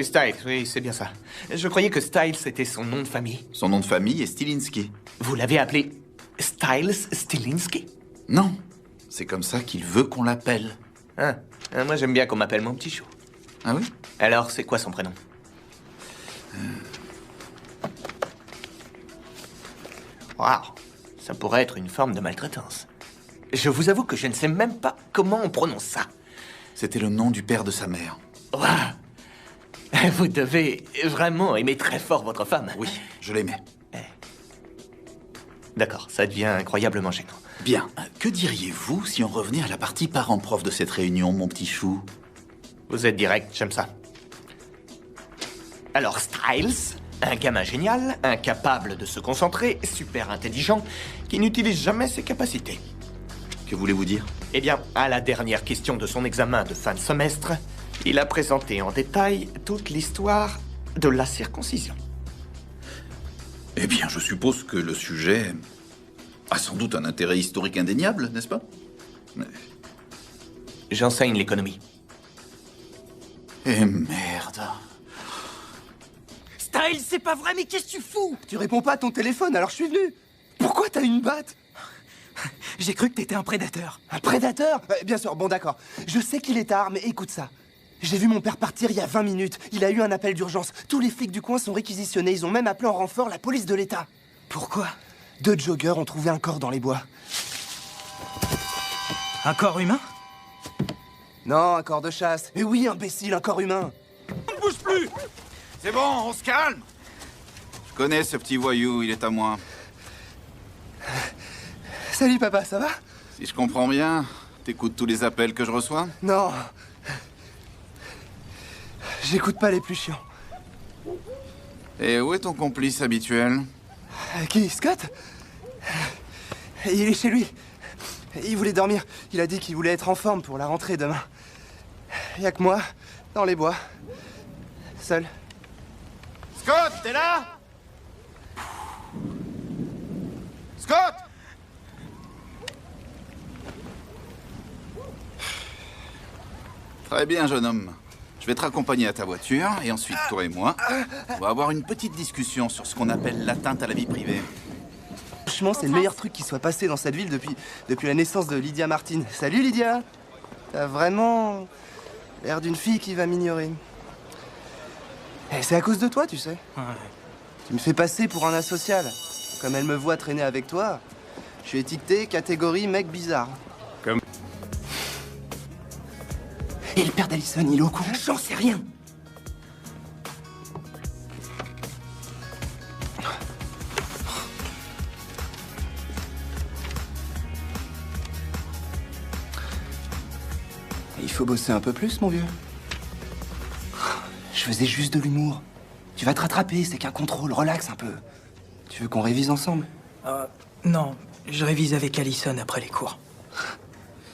Styles, oui, c'est bien ça. Je croyais que Styles était son nom de famille. Son nom de famille est Stilinski. Vous l'avez appelé Styles Stilinski? Non, c'est comme ça qu'il veut qu'on l'appelle. Moi j'aime bien qu'on m'appelle mon petit chou. Ah oui? Alors, c'est quoi son prénom? Waouh, ça pourrait être une forme de maltraitance. Je vous avoue que je ne sais même pas comment on prononce ça. C'était le nom du père de sa mère. Waouh. Vous devez vraiment aimer très fort votre femme. Oui, je l'aimais. D'accord, ça devient incroyablement gênant. Bien, que diriez-vous si on revenait à la partie parent-prof de cette réunion, mon petit chou? Vous êtes direct, j'aime ça. Alors, Styles, un gamin génial, incapable de se concentrer, super intelligent, qui n'utilise jamais ses capacités. Que voulez-vous dire? Eh bien, à la dernière question de son examen de fin de semestre, il a présenté en détail toute l'histoire de la circoncision. Eh bien, je suppose que le sujet a sans doute un intérêt historique indéniable, n'est-ce pas? J'enseigne l'économie. Eh merde. Styles, c'est pas vrai, mais qu'est-ce que tu fous? Tu réponds pas à ton téléphone, alors je suis venu. Pourquoi t'as une batte? J'ai cru que t'étais un prédateur. Un prédateur? Bien sûr, bon d'accord. Je sais qu'il est tard, mais écoute ça. J'ai vu mon père partir il y a 20 minutes. Il a eu un appel d'urgence. Tous les flics du coin sont réquisitionnés. Ils ont même appelé en renfort la police de l'État. Pourquoi? 2 joggers ont trouvé un corps dans les bois. Un corps humain? Non, un corps de chasse. Mais oui, imbécile, un corps humain. On ne bouge plus! C'est bon, on se calme. Je connais ce petit voyou, il est à moi. Salut papa, ça va? Si je comprends bien, t'écoutes tous les appels que je reçois? Non. J'écoute pas les plus chiants. Et où est ton complice habituel? Qui, Scott? Il est chez lui. Il voulait dormir. Il a dit qu'il voulait être en forme pour la rentrée demain. Y a que moi, dans les bois. Seul. Scott, t'es là? Scott! Très bien, jeune homme. Je vais te raccompagner à ta voiture, et ensuite, toi et moi, on va avoir une petite discussion sur ce qu'on appelle l'atteinte à la vie privée. Franchement, c'est le meilleur truc qui soit passé dans cette ville depuis la naissance de Lydia Martin. Salut Lydia! T'as vraiment l'air d'une fille qui va m'ignorer. Et c'est à cause de toi, tu sais. Ouais. Tu me fais passer pour un asocial. Comme elle me voit traîner avec toi, je suis étiqueté catégorie mec bizarre. Comme... Et le père d'Alison, il est au courant? J'en sais rien. Il faut bosser un peu plus, mon vieux. Je faisais juste de l'humour. Tu vas te rattraper, c'est qu'un contrôle, relax un peu. Tu veux qu'on révise ensemble? Non, je révise avec Allison après les cours.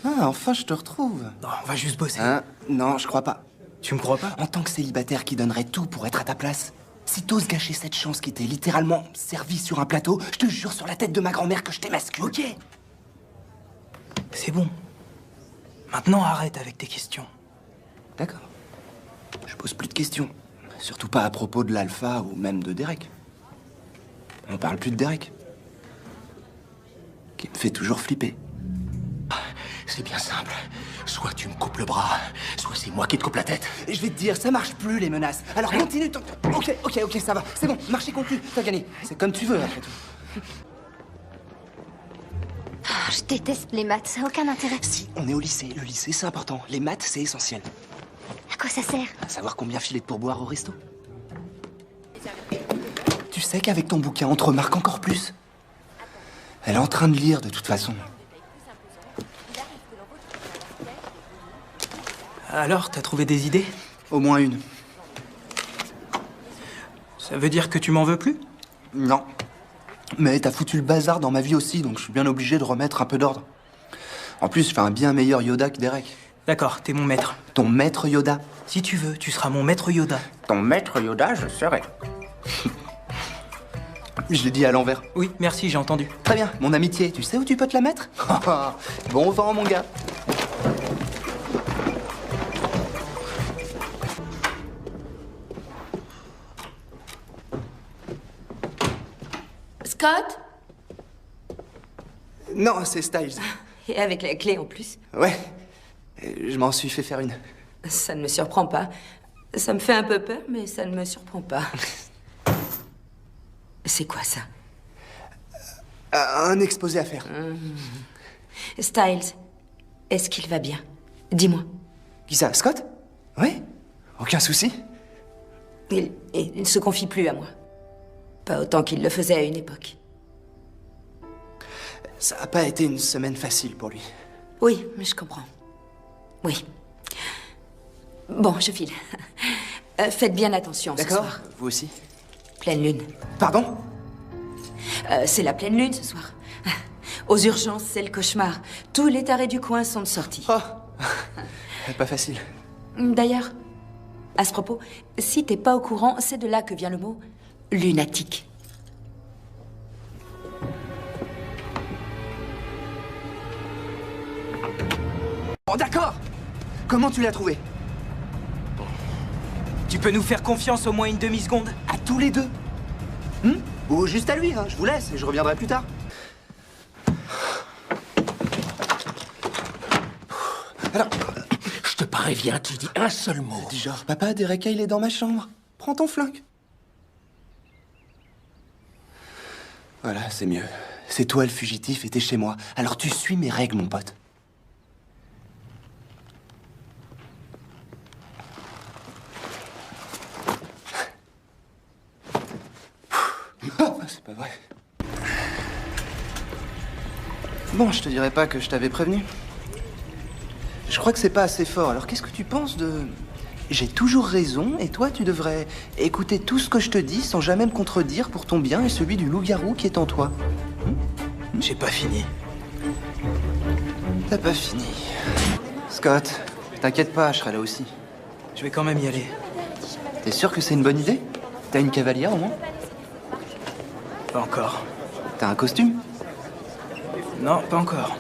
Ah, enfin, je te retrouve. Non, on va juste bosser. Hein? Non, je crois pas. Tu me crois pas? En tant que célibataire qui donnerait tout pour être à ta place, si t'oses gâcher cette chance qui t'est littéralement servie sur un plateau, je te jure sur la tête de ma grand-mère que je t'émascule. Ok. C'est bon. Maintenant, arrête avec tes questions. D'accord. Je pose plus de questions. Surtout pas à propos de l'alpha ou même de Derek. On parle plus de Derek. Qui me fait toujours flipper. C'est bien simple. Soit tu me coupes le bras, soit c'est moi qui te coupe la tête. Et je vais te dire, ça marche plus les menaces. Alors continue ton... Ok, ça va. C'est bon, marché conclu. T'as gagné. C'est comme tu veux après tout. Ah, je déteste les maths, ça n'a aucun intérêt. Si, on est au lycée. Le lycée, c'est important. Les maths, c'est essentiel. À quoi ça sert? À savoir combien filer de pourboire au resto. Tu sais qu'avec ton bouquin, on te remarque encore plus. Elle est en train de lire, de toute façon. Alors, t'as trouvé des idées? Au moins une. Ça veut dire que tu m'en veux plus? Non. Mais t'as foutu le bazar dans ma vie aussi, donc je suis bien obligé de remettre un peu d'ordre. En plus, je fais un bien meilleur Yoda que Derek. D'accord, t'es mon maître. Ton maître Yoda? Si tu veux, tu seras mon maître Yoda. Ton maître Yoda, je serai. Je l'ai dit à l'envers. Oui, merci, j'ai entendu. Très bien, mon amitié, tu sais où tu peux te la mettre? Bon vent, mon gars. Scott? Non, c'est Styles. Et avec la clé en plus. Ouais. Je m'en suis fait faire une. Ça ne me surprend pas. Ça me fait un peu peur, mais ça ne me surprend pas. C'est quoi ça? Un exposé à faire. Styles, est-ce qu'il va bien? Dis-moi. Qui ça, Scott? Oui. Aucun souci. Il ne se confie plus à moi. Pas autant qu'il le faisait à une époque. Ça n'a pas été une semaine facile pour lui. Oui, mais je comprends. Oui. Bon, je file. Faites bien attention ce D'accord, soir. vous aussi. Pleine lune. Pardon? C'est la pleine lune ce soir. Aux urgences, c'est le cauchemar. Tous les tarés du coin sont de sortie. Oh. Pas facile. D'ailleurs, à ce propos, si t'es pas au courant, c'est de là que vient le mot lunatique. Bon, d'accord. Comment tu l'as trouvé? Tu peux nous faire confiance au moins une demi-seconde? À tous les deux? Ou juste à lui, hein. Je vous laisse et je reviendrai plus tard. Alors, Je te préviens, tu dis un seul mot. dis genre, papa, Derek, il est dans ma chambre. Prends ton flingue. Voilà, c'est mieux. C'est toi le fugitif et t'es chez moi. Alors tu suis mes règles, mon pote. Oh, c'est pas vrai. Bon, je te dirais pas que je t'avais prévenu. Je crois que c'est pas assez fort. Alors qu'est-ce que tu penses de... J'ai toujours raison et toi tu devrais écouter tout ce que je te dis sans jamais me contredire pour ton bien et celui du loup-garou qui est en toi. J'ai pas fini. T'as pas fini. Scott, t'inquiète pas, je serai là aussi. Je vais quand même y aller. T'es sûr que c'est une bonne idée? T'as une cavalière au moins? Pas encore. T'as un costume? Non, pas encore.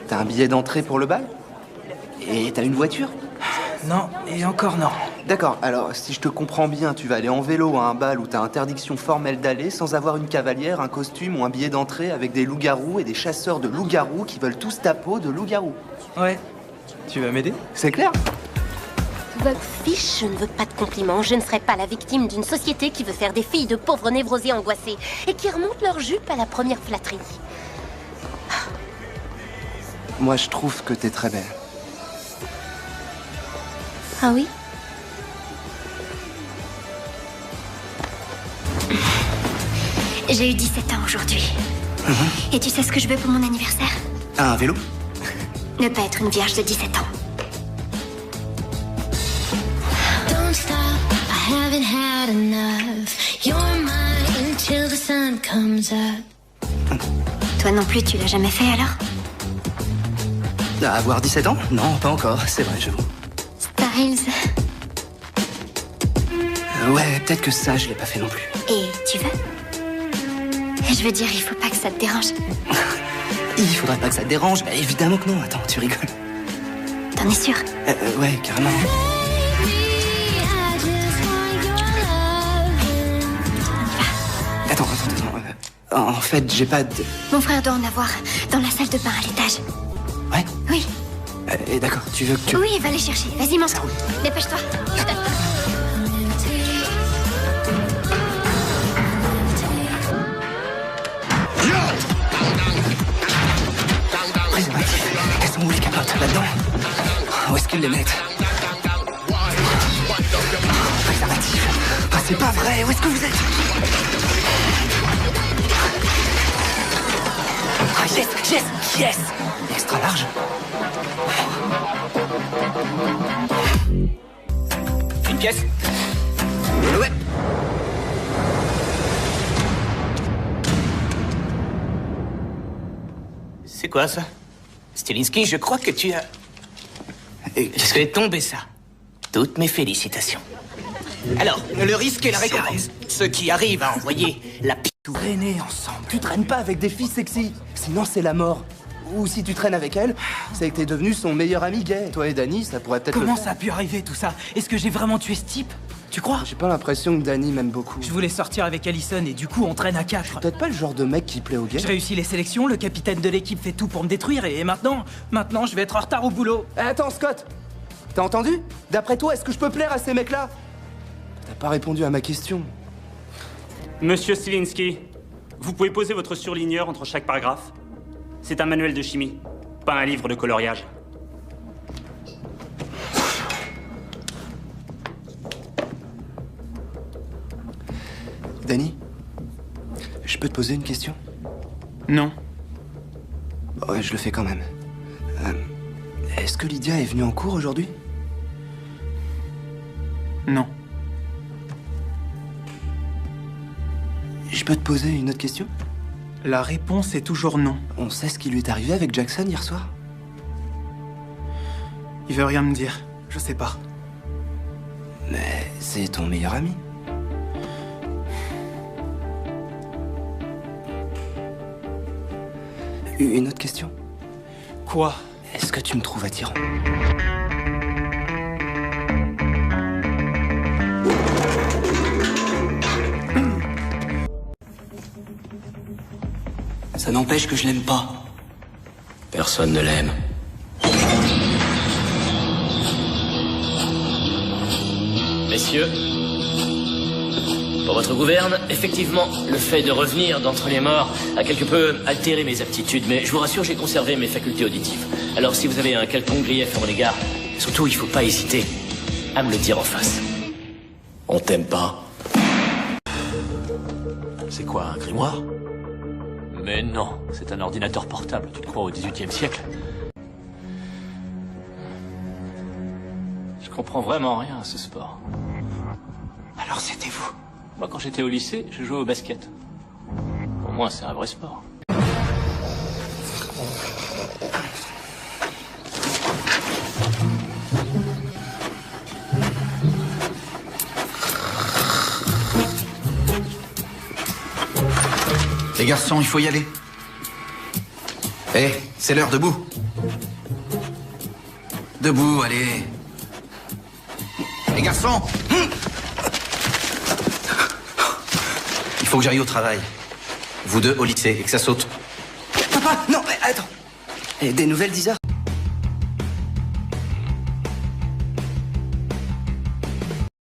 T'as un billet d'entrée pour le bal? Et t'as une voiture? Non, et encore non. D'accord, alors si je te comprends bien, tu vas aller en vélo à un bal où t'as interdiction formelle d'aller sans avoir une cavalière, un costume ou un billet d'entrée avec des loups-garous et des chasseurs de loups-garous qui veulent tous ta peau de loup-garou. Ouais. Tu vas m'aider? C'est clair? Bug Fish, je ne veux pas de compliments. Je ne serai pas la victime d'une société qui veut faire des filles de pauvres névrosés angoissés et qui remontent leur jupe à la première flatterie. Moi, je trouve que t'es très belle. Ah oui? J'ai eu 17 ans aujourd'hui. Et tu sais ce que je veux pour mon anniversaire? Un vélo? Ne pas être une vierge de 17 ans. Don't stop, I haven't had enough. You're mine till the sun comes up. Toi non plus, tu l'as jamais fait alors? Avoir 17 ans? Non, pas encore, c'est vrai, j'avoue. Styles. Ouais, peut-être que ça, je l'ai pas fait non plus. Et tu veux? Je veux dire, il faut pas que ça te dérange. Il faudrait pas que ça te dérange. Bah, évidemment que non, attends, tu rigoles. T'en es sûr? Ouais, carrément. Attends. En fait, j'ai pas de... Mon frère doit en avoir dans la salle de bain à l'étage. Ouais? Oui. D'accord, tu veux que tu... Oui, va les chercher. Vas-y, mange. Dépêche-toi. Elles sont où les capotes? Là-dedans? Où est-ce qu'ils les mettent? Préservatif. Ah, c'est pas vrai. Où est-ce que vous êtes? Ah, yes! Extra large. Une pièce? Ouais. C'est quoi ça? Stilinski, je crois que tu as... fait tomber ça. Toutes mes félicitations. Alors, le risque et la récompense. Ceux qui arrivent à envoyer la pire... Traîner ensemble. Tu traînes pas avec des filles sexy. Sinon, c'est la mort. Ou si tu traînes avec elle, c'est que t'es devenu son meilleur ami gay. Toi et Danny, ça pourrait peut-être... Comment ça a pu arriver tout ça? Est-ce que j'ai vraiment tué ce type? Tu crois? J'ai pas l'impression que Danny m'aime beaucoup. Je voulais sortir avec Allison et du coup on traîne à 4. Peut-être pas le genre de mec qui plaît aux gars. Je réussis les sélections, le capitaine de l'équipe fait tout pour me détruire et maintenant je vais être en retard au boulot. Eh, attends, Scott! T'as entendu? D'après toi, est-ce que je peux plaire à ces mecs-là? T'as pas répondu à ma question. Monsieur Stilinski, vous pouvez poser votre surligneur entre chaque paragraphe? C'est un manuel de chimie, pas un livre de coloriage. Danny, je peux te poser une question? Non. Ouais, je le fais quand même. Est-ce que Lydia est venue en cours aujourd'hui? Non. Je peux te poser une autre question? La réponse est toujours non. On sait ce qui lui est arrivé avec Jackson hier soir? Il veut rien me dire. Je sais pas. Mais c'est ton meilleur ami. Une autre question? Quoi? Est-ce que tu me trouves attirant? Ça n'empêche que je l'aime pas. Personne ne l'aime. Messieurs, pour votre gouverne, effectivement, le fait de revenir d'entre les morts a quelque peu altéré mes aptitudes, mais je vous rassure, j'ai conservé mes facultés auditives. Alors si vous avez un quelconque grief à mon égard, surtout, il faut pas hésiter à me le dire en face. On t'aime pas. C'est quoi, un grimoire? Mais non, c'est un ordinateur portable, tu te crois au XVIIIe siècle? Je comprends vraiment rien à ce sport. Alors c'était vous. Moi, quand j'étais au lycée, je jouais au basket. Au moins, c'est un vrai sport. Les garçons, il faut y aller. Eh, c'est l'heure, debout. Debout, allez. Les garçons! Il faut que j'aille au travail. Vous deux au lycée et que ça saute. Papa, non, mais attends. Et des nouvelles d'10 heures?